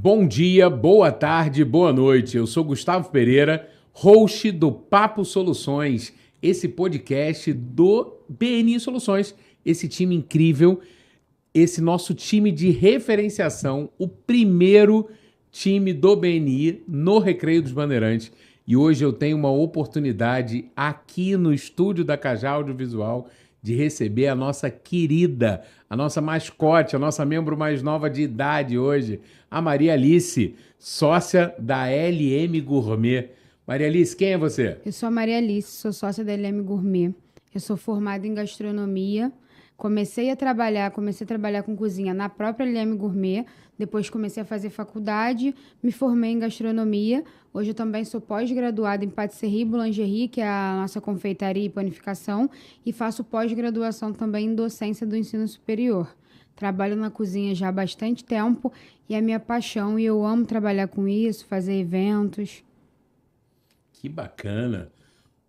Bom dia, boa tarde, boa noite. Eu sou Gustavo Pereira, host do Papo Soluções, esse podcast do BNI Soluções, esse time incrível, esse nosso time de referenciação, o primeiro time do BNI no Recreio dos Bandeirantes. E hoje eu tenho uma oportunidade aqui no estúdio da Cajá Audiovisual de receber a nossa querida, a nossa mascote, a nossa membro mais nova de idade hoje, a Maria Alice, sócia da LM Gourmet. Maria Alice, quem é você? Eu sou a Maria Alice, sou sócia da LM Gourmet. Eu sou formada em gastronomia. Comecei a trabalhar com cozinha na própria LM Gourmet. Depois comecei a fazer faculdade, me formei em gastronomia. Hoje eu também sou pós-graduada em patisserie e boulangerie, que é a nossa confeitaria e panificação. E faço pós-graduação também em docência do ensino superior. Trabalho na cozinha já há bastante tempo e é minha paixão. E eu amo trabalhar com isso, fazer eventos. Que bacana!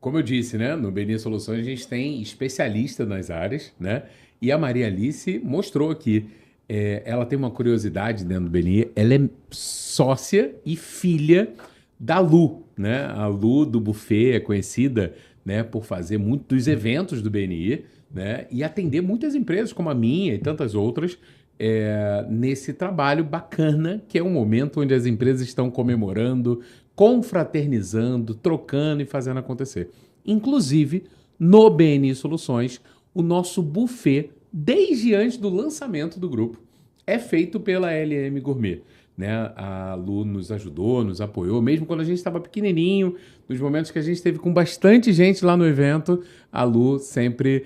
Como eu disse, né, no BNI Soluções a gente tem especialista nas áreas, né? E a Maria Alice mostrou aqui. Ela tem uma curiosidade dentro do BNI. Ela é sócia e filha da Lu, né? A Lu do Buffet é conhecida, né, por fazer muitos dos eventos do BNI, né? E atender muitas empresas como a minha e tantas outras nesse trabalho bacana, que é um momento onde as empresas estão comemorando, confraternizando, trocando e fazendo acontecer. Inclusive, no BNI Soluções, o nosso buffet, desde antes do lançamento do grupo, é feito pela LM Gourmet. Né? A Lu nos ajudou, nos apoiou, mesmo quando a gente estava pequenininho, nos momentos que a gente esteve com bastante gente lá no evento, a Lu sempre,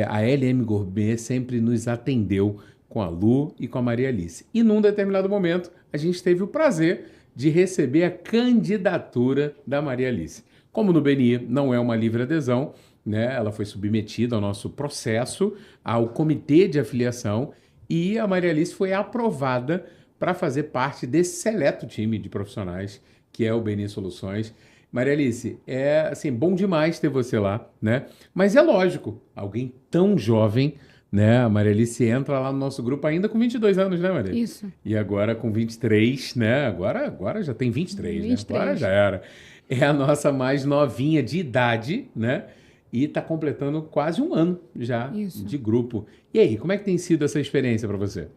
a LM Gourmet sempre nos atendeu com a Lu e com a Maria Alice. E num determinado momento, a gente teve o prazer de receber a candidatura da Maria Alice. Como no BNI não é uma livre adesão, né, ela foi submetida ao nosso processo, ao comitê de afiliação, e a Maria Alice foi aprovada para fazer parte desse seleto time de profissionais que é o BNI Soluções. Maria Alice, é assim, bom demais ter você lá, né? Mas é lógico, alguém tão jovem, né? A Maria Alice entra lá no nosso grupo ainda com 22 anos, né, Maria? Isso. E agora com 23, né? Agora já tem 23, 23. né? Agora já era. É a nossa mais novinha de idade, né? E está completando quase um ano já de grupo. E aí, como é que tem sido essa experiência para você?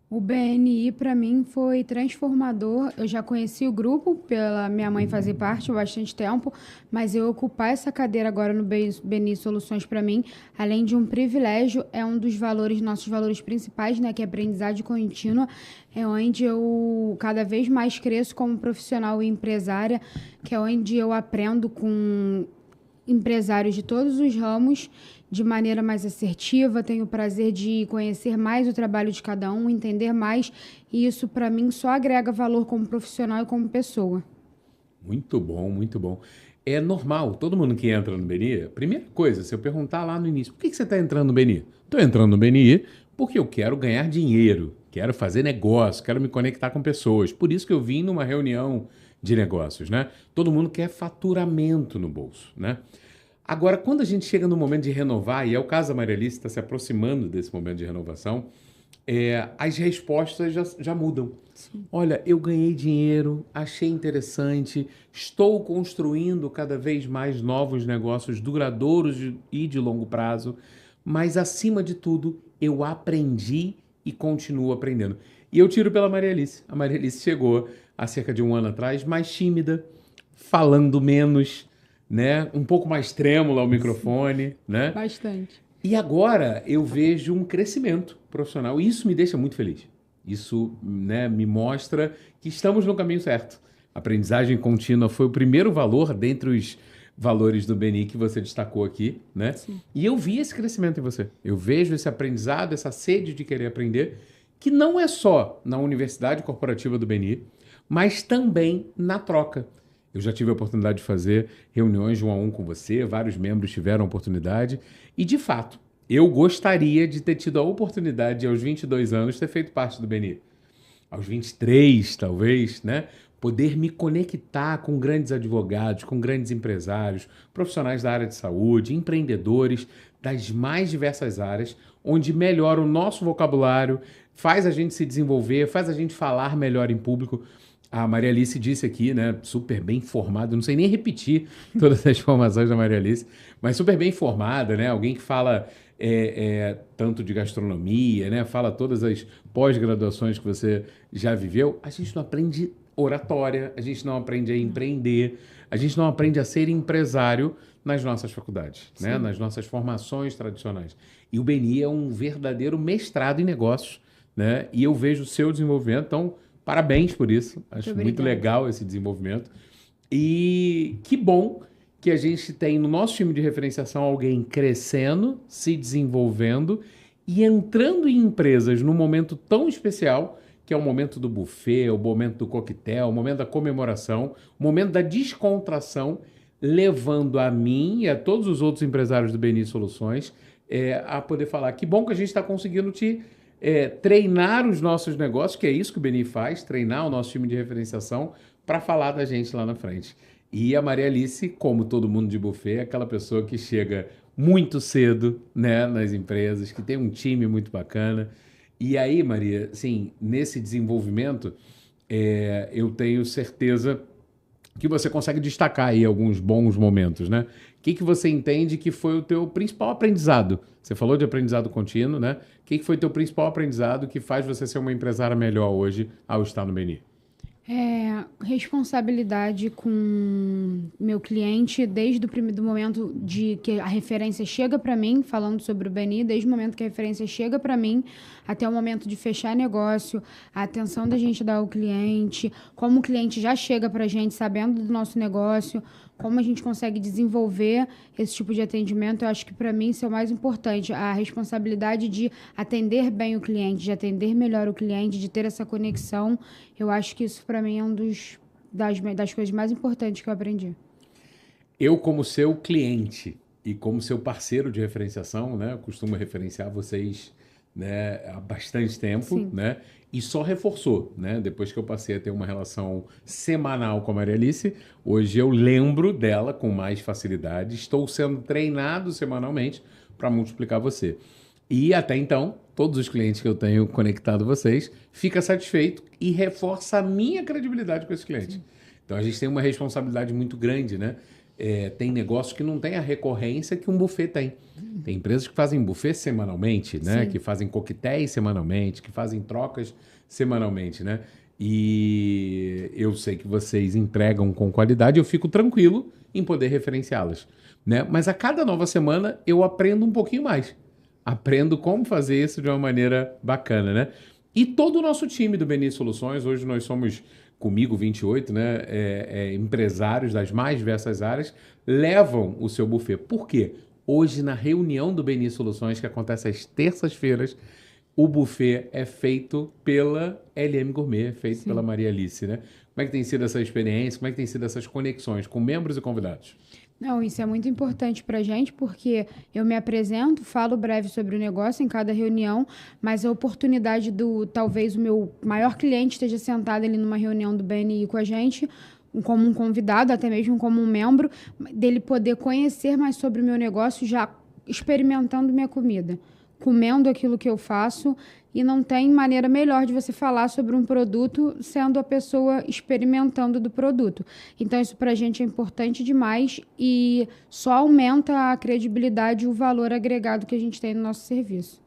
O BNI, para mim, foi transformador. Eu já conheci o grupo, pela minha mãe fazer parte há bastante tempo, mas eu ocupar essa cadeira agora no BNI Soluções, para mim, além de um privilégio, é um dos valores, nossos valores principais, né, que é a aprendizagem contínua, é onde eu cada vez mais cresço como profissional e empresária, que é onde eu aprendo com empresários de todos os ramos de maneira mais assertiva, tenho o prazer de conhecer mais o trabalho de cada um, entender mais, e isso para mim só agrega valor como profissional e como pessoa. Muito bom, muito bom. É normal, todo mundo que entra no BNI, primeira coisa, se eu perguntar lá no início, por que você está entrando no BNI? Estou entrando no BNI porque eu quero ganhar dinheiro, quero fazer negócio, quero me conectar com pessoas. Por isso que eu vim numa reunião de negócios, né? Todo mundo quer faturamento no bolso, né? Agora, quando a gente chega no momento de renovar, e é o caso da Maria Alice, está se aproximando desse momento de renovação, as respostas já mudam. Sim. Olha, eu ganhei dinheiro, achei interessante, estou construindo cada vez mais novos negócios duradouros e de longo prazo, mas, acima de tudo, eu aprendi e continuo aprendendo. E eu tiro pela Maria Alice. A Maria Alice chegou há cerca de um ano atrás, mais tímida, falando menos, né? Um pouco mais trêmula ao microfone, né? Bastante. E agora eu vejo um crescimento profissional e isso me deixa muito feliz. Isso, né, me mostra que estamos no caminho certo. A aprendizagem contínua foi o primeiro valor dentre os valores do BNI que você destacou aqui, né? Sim. E eu vi esse crescimento em você. Eu vejo esse aprendizado, essa sede de querer aprender, que não é só na Universidade Corporativa do BNI, mas também na troca. Eu já tive a oportunidade de fazer reuniões de 1 a 1 com você, vários membros tiveram a oportunidade e, de fato, eu gostaria de ter tido a oportunidade de, aos 22 anos, ter feito parte do BNI. Aos 23, talvez, né? poder me conectar com grandes advogados, com grandes empresários, profissionais da área de saúde, empreendedores das mais diversas áreas, onde melhora o nosso vocabulário, faz a gente se desenvolver, faz a gente falar melhor em público. A Maria Alice disse aqui, né, super bem informada, não sei nem repetir todas as informações da Maria Alice, mas super bem informada, né, alguém que fala tanto de gastronomia, né, fala todas as pós-graduações que você já viveu. A gente não aprende oratória, a gente não aprende a empreender, a gente não aprende a ser empresário nas nossas faculdades, né, nas nossas formações tradicionais. E o Beni é um verdadeiro mestrado em negócios, né, e eu vejo o seu desenvolvimento, então parabéns por isso, acho muito legal esse desenvolvimento. E que bom que a gente tem no nosso time de referenciação alguém crescendo, se desenvolvendo e entrando em empresas num momento tão especial, que é o momento do buffet, o momento do coquetel, o momento da comemoração, o momento da descontração, levando a mim e a todos os outros empresários do Beni Soluções a poder falar que bom que a gente está conseguindo treinar os nossos negócios, que é isso que o Beni faz, treinar o nosso time de referenciação para falar da gente lá na frente. E a Maria Alice, como todo mundo de buffet, é aquela pessoa que chega muito cedo, né, nas empresas, que tem um time muito bacana. E aí, Maria, assim, nesse desenvolvimento, eu tenho certeza que você consegue destacar aí alguns bons momentos, né? O que você entende que foi o teu principal aprendizado? Você falou de aprendizado contínuo, né? O que foi o teu principal aprendizado que faz você ser uma empresária melhor hoje ao estar no Beni? Responsabilidade com meu cliente desde do momento de que a referência chega para mim, falando sobre o Beni, desde o momento que a referência chega para mim até o momento de fechar negócio, a atenção da gente dar ao cliente, como o cliente já chega para a gente sabendo do nosso negócio, como a gente consegue desenvolver esse tipo de atendimento. Eu acho que para mim isso é o mais importante, a responsabilidade de atender bem o cliente, de atender melhor o cliente, de ter essa conexão. Eu acho que isso para mim é das coisas mais importantes que eu aprendi. Eu, como seu cliente e como seu parceiro de referenciação, né, eu costumo referenciar vocês, né, há bastante tempo, Sim. né, e só reforçou, né, depois que eu passei a ter uma relação semanal com a Maria Alice, hoje eu lembro dela com mais facilidade, estou sendo treinado semanalmente para multiplicar você. E até então, todos os clientes que eu tenho conectado vocês, fica satisfeito e reforça a minha credibilidade com esse cliente. Sim. Então a gente tem uma responsabilidade muito grande, né? Tem negócios que não tem a recorrência que um buffet tem. Tem empresas que fazem buffet semanalmente, né? Sim. Que fazem coquetéis semanalmente, que fazem trocas semanalmente, né? E eu sei que vocês entregam com qualidade, eu fico tranquilo em poder referenciá-las, né? Mas a cada nova semana eu aprendo um pouquinho mais. Aprendo como fazer isso de uma maneira bacana, né? E todo o nosso time do Beni Soluções, hoje nós somos, comigo, 28, né? Empresários das mais diversas áreas, levam o seu buffet. Por quê? Hoje, na reunião do Beni Soluções, que acontece às terças-feiras, o buffet é feito pela LM Gourmet, feito Sim. pela Maria Alice, né? Como é que tem sido essa experiência? Como é que tem sido essas conexões com membros e convidados? Não, isso é muito importante para a gente, porque eu me apresento, falo breve sobre o negócio em cada reunião, mas a oportunidade talvez o meu maior cliente esteja sentado ali numa reunião do BNI com a gente, como um convidado, até mesmo como um membro, dele poder conhecer mais sobre o meu negócio já experimentando minha comida, comendo aquilo que eu faço. E não tem maneira melhor de você falar sobre um produto sendo a pessoa experimentando do produto. Então, isso para a gente é importante demais e só aumenta a credibilidade e o valor agregado que a gente tem no nosso serviço.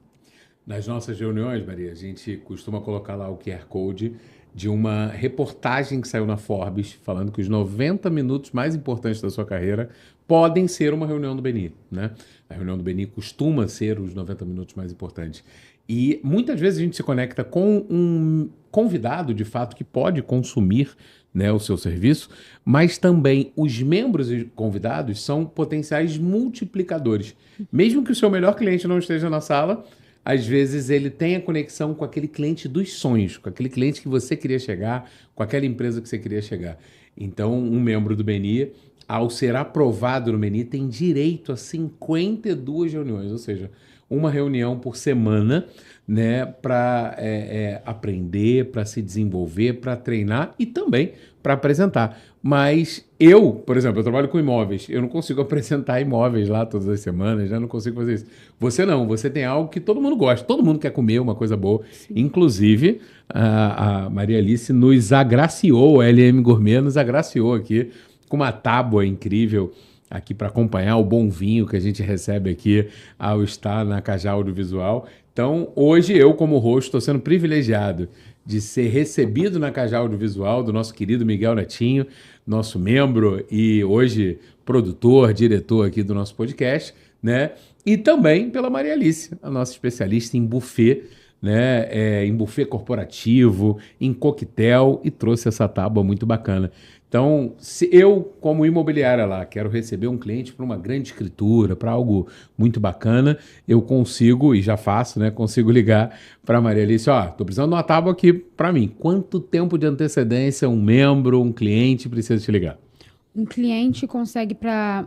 Nas nossas reuniões, Maria, a gente costuma colocar lá o QR Code de uma reportagem que saiu na Forbes, falando que os 90 minutos mais importantes da sua carreira podem ser uma reunião do Beni, né? A reunião do Beni costuma ser os 90 minutos mais importantes. E muitas vezes a gente se conecta com um convidado, de fato, que pode consumir, né, o seu serviço, mas também os membros e convidados são potenciais multiplicadores. Mesmo que o seu melhor cliente não esteja na sala, às vezes ele tem a conexão com aquele cliente dos sonhos, com aquele cliente que você queria chegar, com aquela empresa que você queria chegar. Então, um membro do Beni, ao ser aprovado no Beni, tem direito a 52 reuniões, ou seja, uma reunião por semana, né, para aprender, para se desenvolver, para treinar e também para apresentar. Mas eu, por exemplo, eu trabalho com imóveis, eu não consigo apresentar imóveis lá todas as semanas, já não consigo fazer isso. Você não, você tem algo que todo mundo gosta, todo mundo quer comer uma coisa boa. Sim. Inclusive, a Maria Alice nos agraciou, a LM Gourmet nos agraciou aqui com uma tábua incrível aqui para acompanhar o bom vinho que a gente recebe aqui ao estar na Cajá Audiovisual. Então, hoje eu, como host, estou sendo privilegiado de ser recebido na Cajá Audiovisual do nosso querido Miguel Netinho, nosso membro e hoje produtor, diretor aqui do nosso podcast, né? E também pela Maria Alice, a nossa especialista em buffet, né? Em buffet corporativo, em coquetel, e trouxe essa tábua muito bacana. Então, se eu, como imobiliária lá, quero receber um cliente para uma grande escritura, para algo muito bacana, eu consigo, e já faço, né? Consigo ligar para a Maria Alice, ó, tô precisando de uma tábua aqui para mim. Quanto tempo de antecedência um membro, um cliente precisa te ligar? Um cliente consegue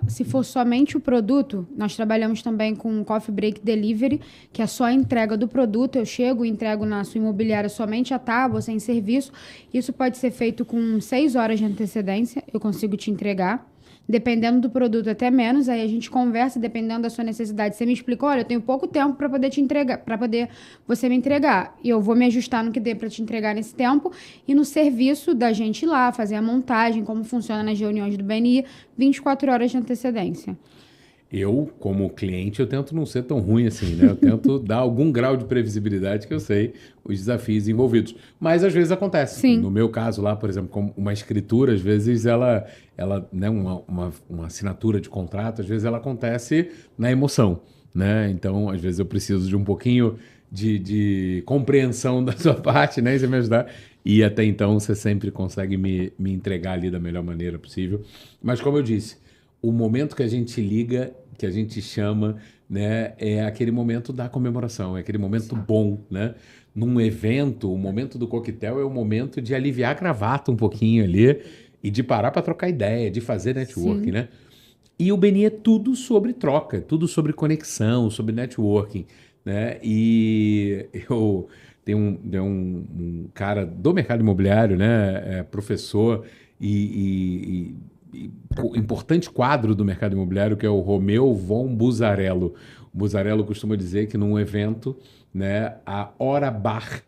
se for somente o produto, nós trabalhamos também com Coffee Break Delivery, que é só a entrega do produto. Eu chego e entrego na sua imobiliária somente a tábua, sem serviço. Isso pode ser feito com 6 horas de antecedência, eu consigo te entregar. Dependendo do produto, até menos, aí a gente conversa, dependendo da sua necessidade. Você me explicou, olha, eu tenho pouco tempo para poder te entregar, para poder você me entregar. E eu vou me ajustar no que dê para te entregar nesse tempo. E no serviço da gente ir lá, fazer a montagem, como funciona nas reuniões do BNI, 24 horas de antecedência. Eu, como cliente, eu tento não ser tão ruim assim, né? Eu tento dar algum grau de previsibilidade que eu sei os desafios envolvidos. Mas às vezes acontece. Sim. No meu caso lá, por exemplo, como uma escritura, às vezes ela né, uma assinatura de contrato, às vezes ela acontece na emoção, né? Então, às vezes eu preciso de um pouquinho de compreensão da sua parte, né? E você me ajudar. E até então você sempre consegue me entregar ali da melhor maneira possível. Mas como eu disse, o momento que a gente liga, que a gente chama, né, é aquele momento da comemoração, é aquele momento bom, né? Num evento, o momento do coquetel é o momento de aliviar a gravata um pouquinho ali e de parar para trocar ideia, de fazer networking, Sim. né? E o BNI é tudo sobre troca, tudo sobre conexão, sobre networking, né? E eu tenho um cara do mercado imobiliário, né? Professor e importante quadro do mercado imobiliário, que é o Romeu von Busarello. O Busarello costuma dizer que num evento, né, a hora bar,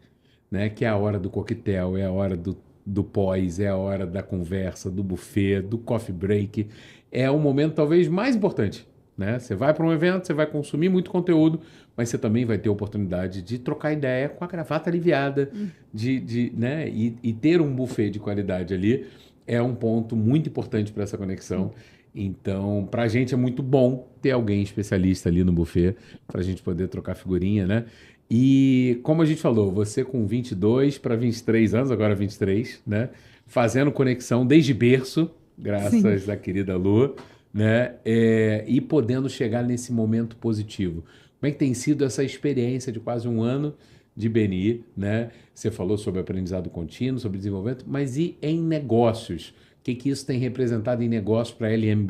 né, que é a hora do coquetel, é a hora do pós, é a hora da conversa, do buffet, do coffee break, é o momento talvez mais importante. Né? Você vai para um evento, você vai consumir muito conteúdo, mas você também vai ter a oportunidade de trocar ideia com a gravata aliviada, né? E ter um buffet de qualidade ali é um ponto muito importante para essa conexão. Então, para a gente é muito bom ter alguém especialista ali no buffet para a gente poder trocar figurinha, né? E como a gente falou, você com 22 para 23 anos, agora 23, né? Fazendo conexão desde berço, graças à querida Lu, né? E podendo chegar nesse momento positivo. Como é que tem sido essa experiência de quase um ano de BNI, né? Você falou sobre aprendizado contínuo, sobre desenvolvimento, mas e em negócios? O que isso tem representado em negócios para a LM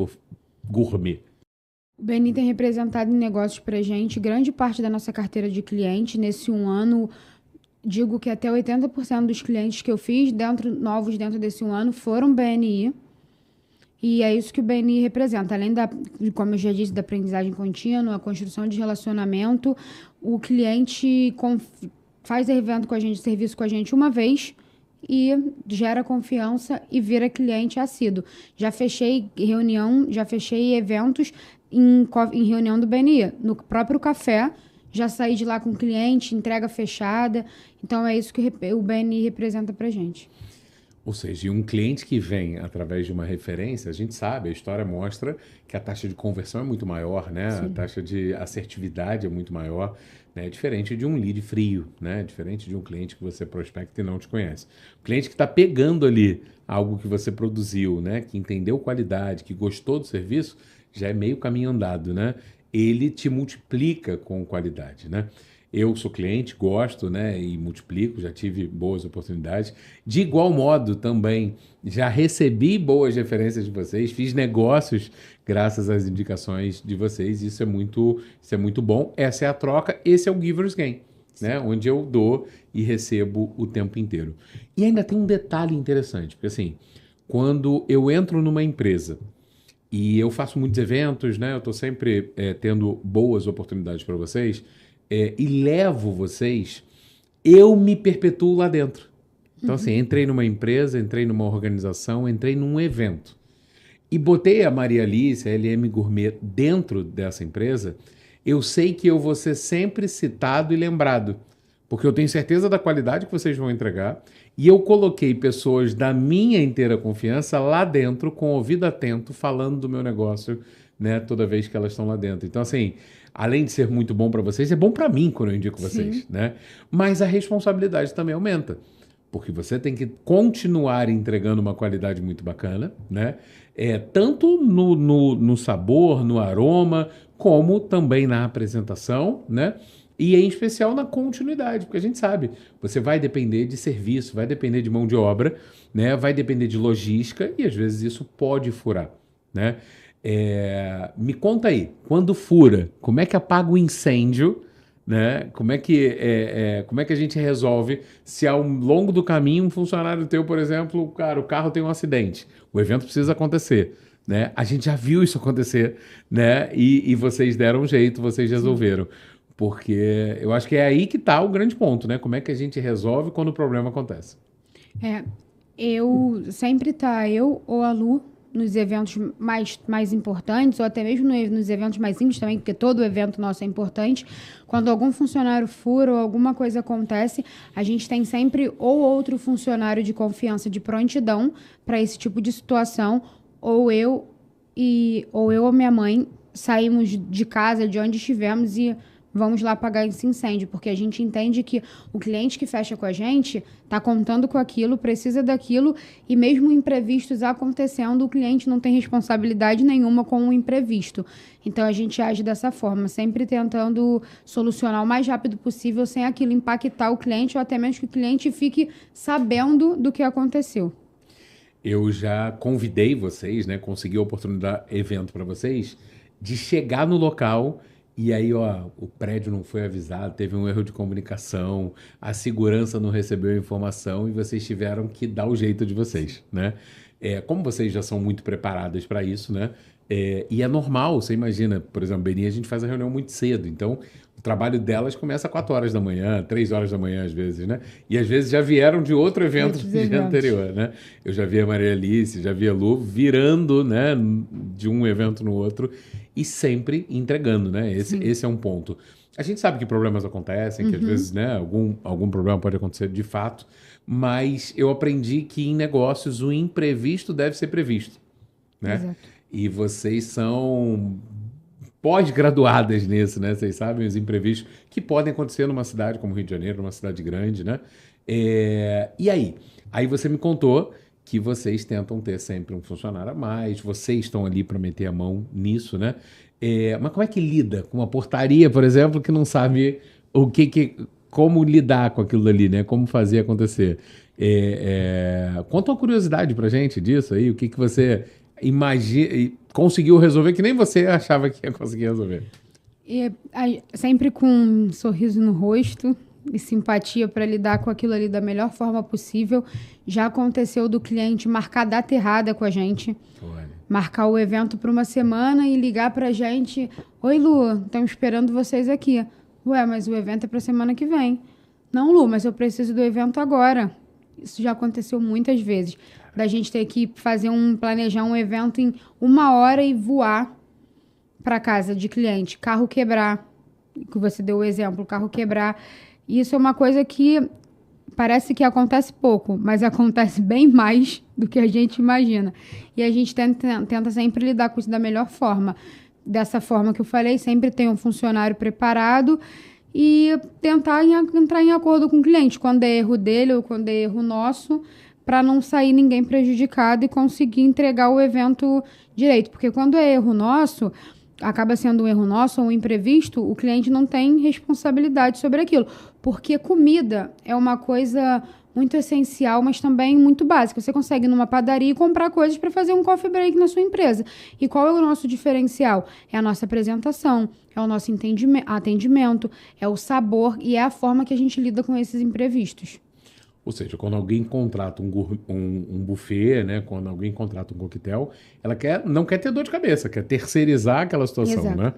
Gourmet? O BNI tem representado em negócios para a gente grande parte da nossa carteira de clientes. Nesse um ano, digo que até 80% dos clientes que eu fiz, novos dentro desse um ano, foram BNI. E é isso que o BNI representa. Além como eu já disse, da aprendizagem contínua, a construção de relacionamento, o cliente faz evento com a gente, serviço com a gente uma vez e gera confiança e vira cliente assíduo. Já fechei eventos em reunião do BNI, no próprio café. Já saí de lá com o cliente, entrega fechada. Então, é isso que o BNI representa pra gente. Ou seja, um cliente que vem através de uma referência, a gente sabe, a história mostra que a taxa de conversão é muito maior, né? Sim. A taxa de assertividade é muito maior, né? Diferente de um lead frio, né? Diferente de um cliente que você prospecta e não te conhece. O cliente que está pegando ali algo que você produziu, né? Que entendeu qualidade, que gostou do serviço, já é meio caminho andado, né? Ele te multiplica com qualidade, né? Eu sou cliente, gosto, né, e multiplico, já tive boas oportunidades. De igual modo, também já recebi boas referências de vocês, fiz negócios graças às indicações de vocês. Isso é muito bom. Essa é a troca, esse é o Giver's Gain, né, onde eu dou e recebo o tempo inteiro. E ainda tem um detalhe interessante, porque assim, quando eu entro numa empresa e eu faço muitos eventos, né? Eu estou sempre tendo boas oportunidades para vocês e levo vocês, eu me perpetuo lá dentro. Então, assim, entrei numa empresa, entrei numa organização, entrei num evento e botei a Maria Alice, a LM Gourmet, dentro dessa empresa. Eu sei que eu vou ser sempre citado e lembrado, porque eu tenho certeza da qualidade que vocês vão entregar e eu coloquei pessoas da minha inteira confiança lá dentro, com o ouvido atento, falando do meu negócio, né, toda vez que elas estão lá dentro. Então, assim, além de ser muito bom para vocês, é bom para mim quando eu indico vocês, né? Mas a responsabilidade também aumenta, porque você tem que continuar entregando uma qualidade muito bacana, né? Tanto no sabor, no aroma, como também na apresentação, né? E em especial na continuidade, porque a gente sabe, você vai depender de serviço, vai depender de mão de obra, né? Vai depender de logística e às vezes isso pode furar, né? Me conta aí, quando fura, como é que apaga o incêndio, né? Como é que a gente resolve se ao longo do caminho um funcionário teu, por exemplo, cara, o carro tem um acidente, o evento precisa acontecer, né? A gente já viu isso acontecer, né? E vocês deram um jeito, vocês resolveram. Porque eu acho que é aí que está o grande ponto, né? Como é que a gente resolve quando o problema acontece? Eu sempre eu ou a Lu nos eventos mais importantes, ou até mesmo nos eventos mais íntimos também, porque todo evento nosso é importante. Quando algum funcionário fura ou alguma coisa acontece, a gente tem sempre ou outro funcionário de confiança de prontidão para esse tipo de situação, ou eu ou minha mãe saímos de casa, de onde estivemos, e vamos lá apagar esse incêndio, porque a gente entende que o cliente que fecha com a gente está contando com aquilo, precisa daquilo, e mesmo imprevistos acontecendo, o cliente não tem responsabilidade nenhuma com o imprevisto. Então, a gente age dessa forma, sempre tentando solucionar o mais rápido possível, sem aquilo impactar o cliente, ou até mesmo que o cliente fique sabendo do que aconteceu. Eu já convidei vocês, né? Consegui a oportunidade, evento para vocês, de chegar no local. E aí, ó, o prédio não foi avisado, teve um erro de comunicação, a segurança não recebeu a informação e vocês tiveram que dar o jeito de vocês, né? Como vocês já são muito preparadas para isso, né? E é normal, você imagina, por exemplo, Beni, a gente faz a reunião muito cedo, então o trabalho delas começa às 4 horas da manhã, 3 horas da manhã às vezes, né? E às vezes já vieram de outro evento no dia anterior, né? Eu já vi a Maria Alice, já vi a Lu virando, né, de um evento no outro e sempre entregando, né? Esse é um ponto. A gente sabe que problemas acontecem, que às vezes, né, algum problema pode acontecer de fato, mas eu aprendi que em negócios o imprevisto deve ser previsto, né? Exato. E vocês são pós-graduadas nisso, né? Vocês sabem os imprevistos que podem acontecer numa cidade como Rio de Janeiro, numa cidade grande, né? E aí? Aí você me contou que vocês tentam ter sempre um funcionário a mais, vocês estão ali para meter a mão nisso, né? Mas como é que lida com uma portaria, por exemplo, que não sabe como lidar com aquilo ali, né? Como fazer acontecer? Conta uma curiosidade pra gente disso aí, o que você imagina, conseguiu resolver que nem você achava que ia conseguir resolver. Sempre com um sorriso no rosto e simpatia para lidar com aquilo ali da melhor forma possível. Já aconteceu do cliente marcar data errada com a gente. Olha. Marcar o evento para uma semana e ligar para a gente. Oi, Lu, estamos esperando vocês aqui. Ué, mas o evento é para semana que vem. Não, Lu, mas eu preciso do evento agora. Isso já aconteceu muitas vezes. Da gente ter que planejar um evento em 1 hora e voar para casa de cliente. Carro quebrar, que você deu o exemplo, carro quebrar. Isso é uma coisa que parece que acontece pouco, mas acontece bem mais do que a gente imagina. E a gente tenta sempre lidar com isso da melhor forma. Dessa forma que eu falei, sempre tem um funcionário preparado e tentar entrar em acordo com o cliente, quando é erro dele ou quando é erro nosso, para não sair ninguém prejudicado e conseguir entregar o evento direito. Porque quando é erro nosso, acaba sendo um erro nosso ou um imprevisto, o cliente não tem responsabilidade sobre aquilo. Porque comida é uma coisa muito essencial, mas também muito básica. Você consegue ir numa padaria e comprar coisas para fazer um coffee break na sua empresa. E qual é o nosso diferencial? É a nossa apresentação, é o nosso atendimento, é o sabor e é a forma que a gente lida com esses imprevistos. Ou seja, quando alguém contrata um buffet, né? Quando alguém contrata um coquetel, ela não quer ter dor de cabeça, quer terceirizar aquela situação, Exato. né?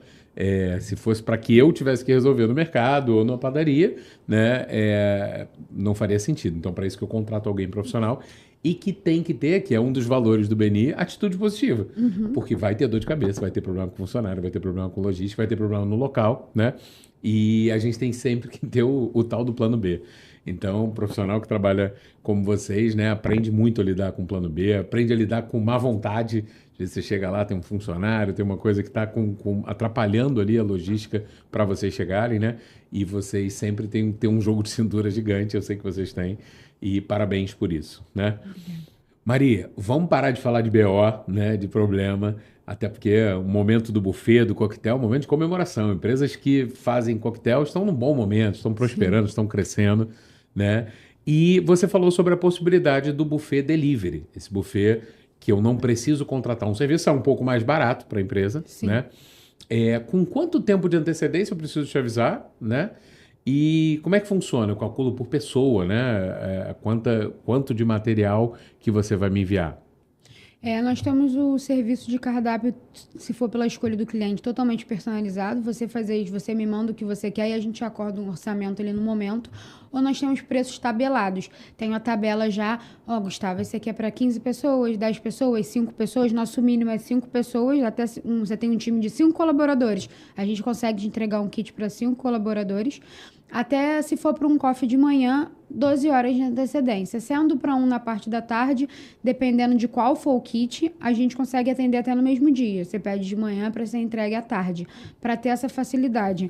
Se fosse para que eu tivesse que resolver no mercado ou na padaria, né? Não faria sentido. Então, para isso que eu contrato alguém profissional e que tem que ter, que é um dos valores do BNI, atitude positiva. Porque vai ter dor de cabeça, vai ter problema com funcionário, vai ter problema com logística, vai ter problema no local, né? E a gente tem sempre que ter o tal do plano B. Então, um profissional que trabalha como vocês, né, aprende muito a lidar com o plano B, aprende a lidar com má vontade. Às vezes você chega lá, tem um funcionário, tem uma coisa que está atrapalhando ali a logística para vocês chegarem, né? E vocês sempre têm um jogo de cintura gigante, eu sei que vocês têm, e parabéns por isso, né? Maria, vamos parar de falar de BO, né, de problema, até porque o momento do buffet, do coquetel, é um momento de comemoração. Empresas que fazem coquetel estão num bom momento, estão prosperando, estão crescendo, né? E você falou sobre a possibilidade do buffet delivery, esse buffet que eu não preciso contratar um serviço, é um pouco mais barato para a empresa, Sim. né? Com quanto tempo de antecedência eu preciso te avisar, né? E como é que funciona? Eu calculo por pessoa, né? Quanto de material que você vai me enviar? Nós temos o serviço de cardápio, se for pela escolha do cliente, totalmente personalizado. Você faz isso, você me manda o que você quer e a gente acorda um orçamento ali no momento. Ou nós temos preços tabelados. Tem uma tabela já, Gustavo, esse aqui é para 15 pessoas, 10 pessoas, 5 pessoas. Nosso mínimo é 5 pessoas, você tem um time de 5 colaboradores. A gente consegue te entregar um kit para 5 colaboradores. Até se for para um coffee de manhã, 12 horas de antecedência. Sendo para um na parte da tarde, dependendo de qual for o kit, a gente consegue atender até no mesmo dia. Você pede de manhã para ser entregue à tarde, para ter essa facilidade.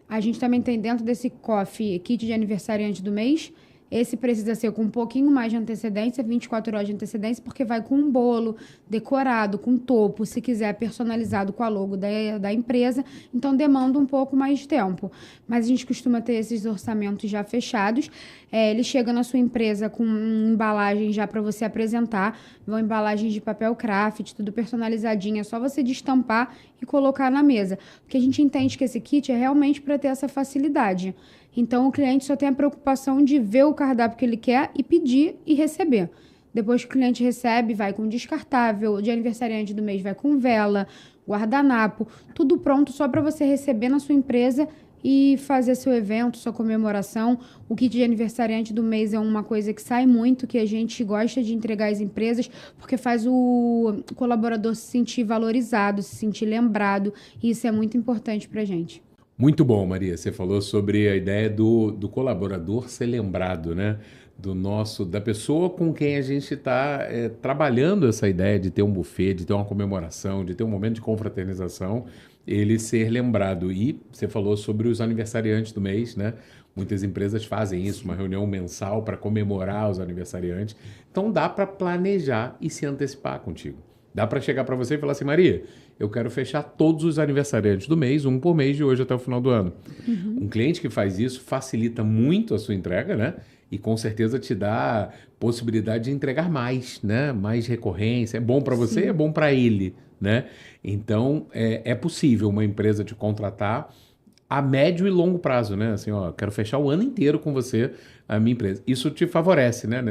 A gente também tem dentro desse coffee kit de aniversariante do mês. Esse precisa ser com um pouquinho mais de antecedência, 24 horas de antecedência, porque vai com um bolo decorado, com topo, se quiser personalizado com a logo da empresa. Então, demanda um pouco mais de tempo. Mas a gente costuma ter esses orçamentos já fechados. Ele chega na sua empresa com embalagem já para você apresentar. Vão embalagens de papel craft, tudo personalizadinho. É só você destampar e colocar na mesa. Porque a gente entende que esse kit é realmente para ter essa facilidade. Então, o cliente só tem a preocupação de ver o cardápio que ele quer e pedir e receber. Depois que o cliente recebe, vai com descartável, de aniversariante do mês vai com vela, guardanapo, tudo pronto só para você receber na sua empresa e fazer seu evento, sua comemoração. O kit de aniversariante do mês é uma coisa que sai muito, que a gente gosta de entregar às empresas, porque faz o colaborador se sentir valorizado, se sentir lembrado, e isso é muito importante para a gente. Muito bom, Maria. Você falou sobre a ideia do colaborador ser lembrado, né? Da pessoa com quem a gente está trabalhando essa ideia de ter um buffet, de ter uma comemoração, de ter um momento de confraternização, ele ser lembrado. E você falou sobre os aniversariantes do mês, né? Muitas empresas fazem isso, uma reunião mensal para comemorar os aniversariantes. Então dá para planejar e se antecipar contigo. Dá para chegar para você e falar assim, Maria, eu quero fechar todos os aniversariantes do mês, um por mês, de hoje até o final do ano. Um cliente que faz isso facilita muito a sua entrega, né? E com certeza te dá possibilidade de entregar mais, né? Mais recorrência. É bom para você, é bom para ele, né? Então, é possível uma empresa te contratar a médio e longo prazo, né? Assim, quero fechar o ano inteiro com você, a minha empresa. Isso te favorece, né?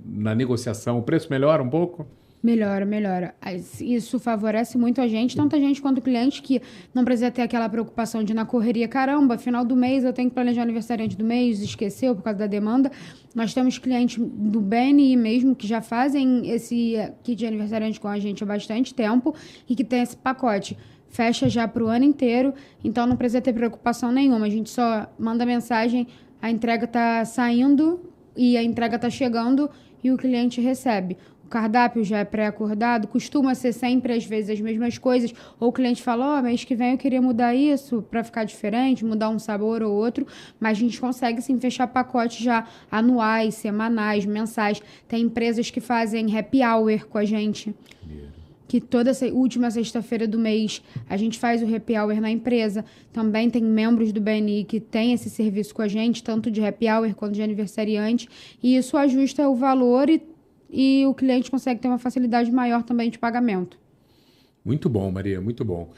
Na negociação, o preço melhora um pouco? Melhora. Isso favorece muito a gente, tanto a gente quanto o cliente, que não precisa ter aquela preocupação de na correria, caramba, final do mês eu tenho que planejar o aniversariante do mês, esqueceu por causa da demanda. Nós temos clientes do BNI mesmo que já fazem esse kit de aniversariante com a gente há bastante tempo e que tem esse pacote. Fecha já para o ano inteiro, então não precisa ter preocupação nenhuma. A gente só manda mensagem, a entrega está saindo e a entrega está chegando e o cliente recebe. O cardápio já é pré-acordado, costuma ser sempre, às vezes, as mesmas coisas. Ou o cliente fala, mês que vem eu queria mudar isso para ficar diferente, mudar um sabor ou outro. Mas a gente consegue, sim, fechar pacotes já anuais, semanais, mensais. Tem empresas que fazem happy hour com a gente. que toda última sexta-feira do mês a gente faz o happy hour na empresa. Também tem membros do BNI que têm esse serviço com a gente, tanto de happy hour quanto de aniversariante, e isso ajusta o valor e o cliente consegue ter uma facilidade maior também de pagamento. Muito bom, Maria, muito bom.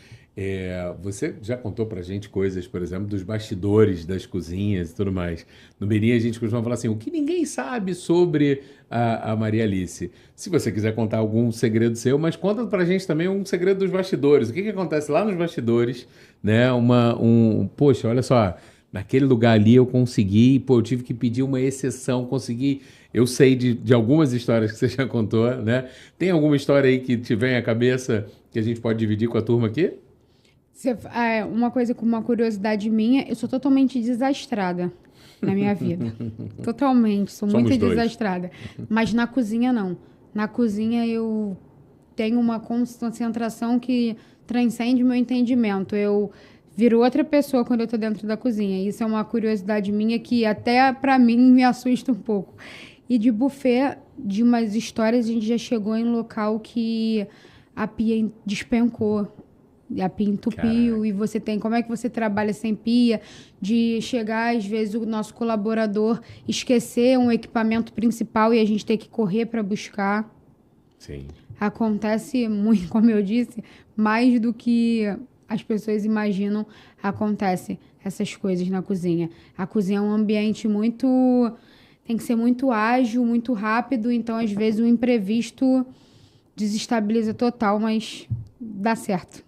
Você já contou pra gente coisas, por exemplo, dos bastidores das cozinhas e tudo mais. No Beni a gente costuma falar assim, o que ninguém sabe sobre a Maria Alice. Se você quiser contar algum segredo seu, mas conta pra gente também um segredo dos bastidores. O que acontece lá nos bastidores, né? Poxa, olha só, naquele lugar ali eu consegui, pô, eu tive que pedir uma exceção, consegui. Eu sei de algumas histórias que você já contou, né? Tem alguma história aí que te vem à cabeça que a gente pode dividir com a turma aqui? Uma coisa com uma curiosidade minha, eu sou totalmente desastrada na minha vida. Totalmente, sou Somos muito dois. desastrada. Mas na cozinha, não. Na cozinha, eu tenho uma concentração que transcende meu entendimento. Eu viro outra pessoa quando eu tô dentro da cozinha. Isso é uma curiosidade minha que até para mim me assusta um pouco. E de buffet, de umas histórias, a gente já chegou em local que a pia despencou. A pia entupiu. Caraca. E você tem... Como é que você trabalha sem pia? De chegar, às vezes, o nosso colaborador esquecer um equipamento principal e a gente ter que correr para buscar. Sim. Acontece muito, como eu disse, mais do que as pessoas imaginam, acontece essas coisas na cozinha. A cozinha é um ambiente muito... Tem que ser muito ágil, muito rápido, então, às vezes, o imprevisto desestabiliza total, mas dá certo.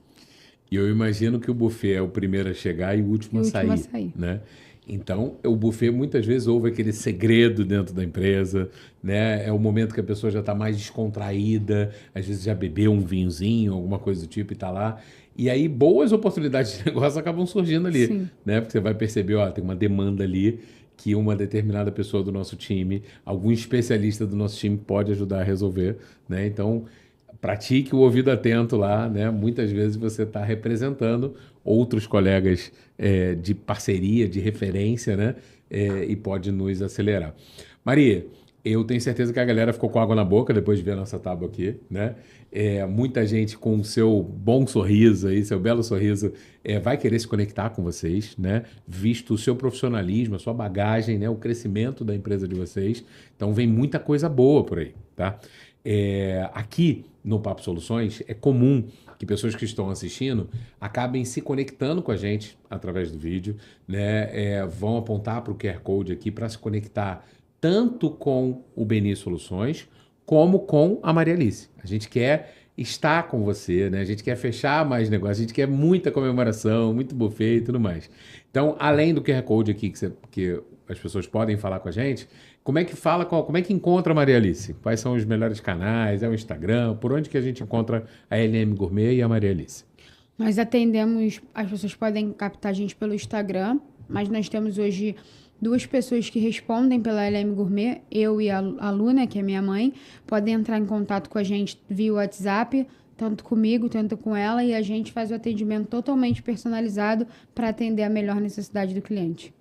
E eu imagino que o buffet é o primeiro a chegar e o último a sair, né? Então, o buffet muitas vezes houve aquele segredo dentro da empresa, né? É o momento que a pessoa já está mais descontraída, às vezes já bebeu um vinhozinho, alguma coisa do tipo e está lá. E aí boas oportunidades de negócio acabam surgindo ali, Sim. né? Porque você vai perceber, ó, tem uma demanda ali que uma determinada pessoa do nosso time, algum especialista do nosso time pode ajudar a resolver, né? Então, pratique o ouvido atento lá, né? Muitas vezes você está representando outros colegas de parceria, de referência, né? E pode nos acelerar. Maria, eu tenho certeza que a galera ficou com água na boca depois de ver a nossa tábua aqui, né? Muita gente com o seu bom sorriso aí, seu belo sorriso, vai querer se conectar com vocês, né? Visto o seu profissionalismo, a sua bagagem, né? O crescimento da empresa de vocês. Então vem muita coisa boa por aí, tá? Aqui no Papo Soluções é comum que pessoas que estão assistindo acabem se conectando com a gente através do vídeo, né? Vão apontar para o QR Code aqui para se conectar tanto com o Beni Soluções como com a Maria Alice. A gente quer estar com você, né? A gente quer fechar mais negócios, a gente quer muita comemoração, muito buffet e tudo mais. Então, além do QR Code aqui que as pessoas podem falar com a gente, como é que fala, como é que encontra a Maria Alice? Quais são os melhores canais? É o Instagram? Por onde que a gente encontra a LM Gourmet e a Maria Alice? Nós atendemos, as pessoas podem captar a gente pelo Instagram, mas nós temos hoje 2 pessoas que respondem pela LM Gourmet, eu e a Luna, que é minha mãe, podem entrar em contato com a gente via WhatsApp, tanto comigo, tanto com ela, e a gente faz o atendimento totalmente personalizado para atender a melhor necessidade do cliente.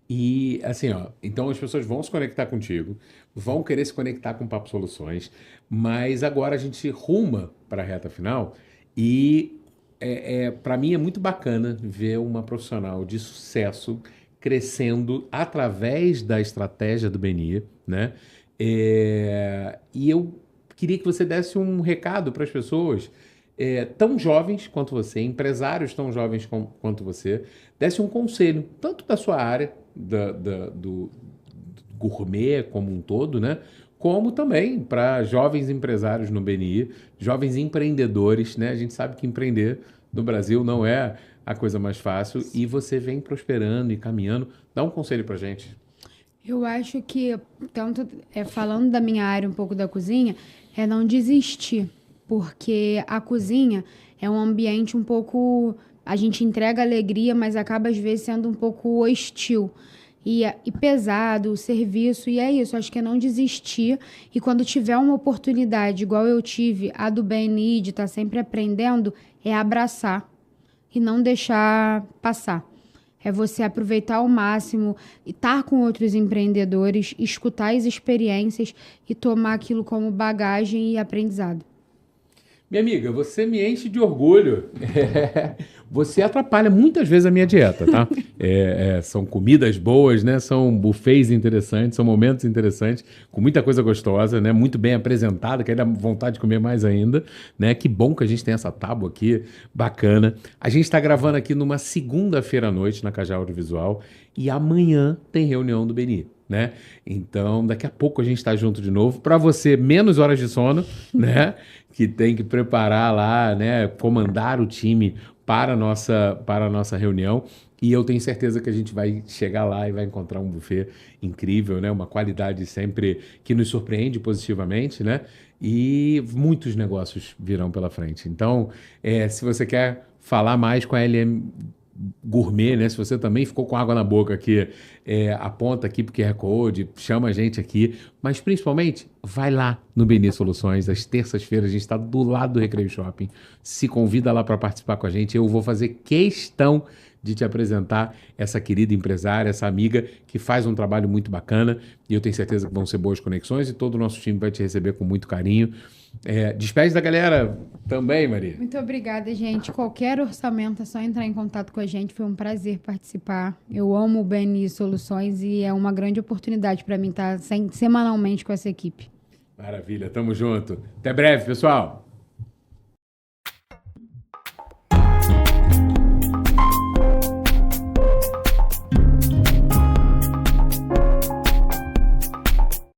E assim, ó, então as pessoas vão se conectar contigo, vão querer se conectar com o Papo Soluções, mas agora a gente ruma para a reta final e para mim é muito bacana ver uma profissional de sucesso crescendo através da estratégia do Beni, né? E eu queria que você desse um recado para as pessoas tão jovens quanto você, empresários tão jovens quanto você, desse um conselho, tanto da sua área, do gourmet como um todo, né? Como também para jovens empresários no BNI, jovens empreendedores, né? A gente sabe que empreender no Brasil não é a coisa mais fácil e você vem prosperando e caminhando. Dá um conselho para gente. Eu acho que, tanto falando da minha área, um pouco da cozinha, é não desistir, porque a cozinha é um ambiente um pouco... A gente entrega alegria, mas acaba às vezes sendo um pouco hostil e pesado o serviço, e é isso, acho que é não desistir, e quando tiver uma oportunidade, igual eu tive, a do BNI, de estar sempre aprendendo, é abraçar e não deixar passar. É você aproveitar ao máximo, estar com outros empreendedores, escutar as experiências e tomar aquilo como bagagem e aprendizado. Minha amiga, você me enche de orgulho. Você atrapalha muitas vezes a minha dieta, tá? São comidas boas, né? São buffets interessantes, são momentos interessantes, com muita coisa gostosa, né? Muito bem apresentada, que aí dá vontade de comer mais ainda, né? Que bom que a gente tem essa tábua aqui, bacana. A gente está gravando aqui numa segunda-feira à noite na Cajá Audiovisual e amanhã tem reunião do BNI. Né? Então, daqui a pouco a gente está junto de novo. Para você, menos horas de sono, né? Que tem que preparar lá, né? Comandar o time para a nossa reunião. E eu tenho certeza que a gente vai chegar lá e vai encontrar um buffet incrível, né? Uma qualidade sempre que nos surpreende positivamente, né? E muitos negócios virão pela frente. Então, se você quer falar mais com a LM Gourmet, né? Se você também ficou com água na boca aqui, aponta aqui pro QR Code, chama a gente aqui, mas principalmente vai lá no BNI Soluções, às terças-feiras a gente está do lado do Recreio Shopping, se convida lá para participar com a gente, eu vou fazer questão de te apresentar essa querida empresária, essa amiga que faz um trabalho muito bacana e eu tenho certeza que vão ser boas conexões e todo o nosso time vai te receber com muito carinho. Despede da galera também, Maria. Muito obrigada, gente. Qualquer orçamento é só entrar em contato com a gente. Foi um prazer participar. Eu amo o BNI Soluções e é uma grande oportunidade para mim estar semanalmente com essa equipe. Maravilha, tamo junto. Até breve, pessoal.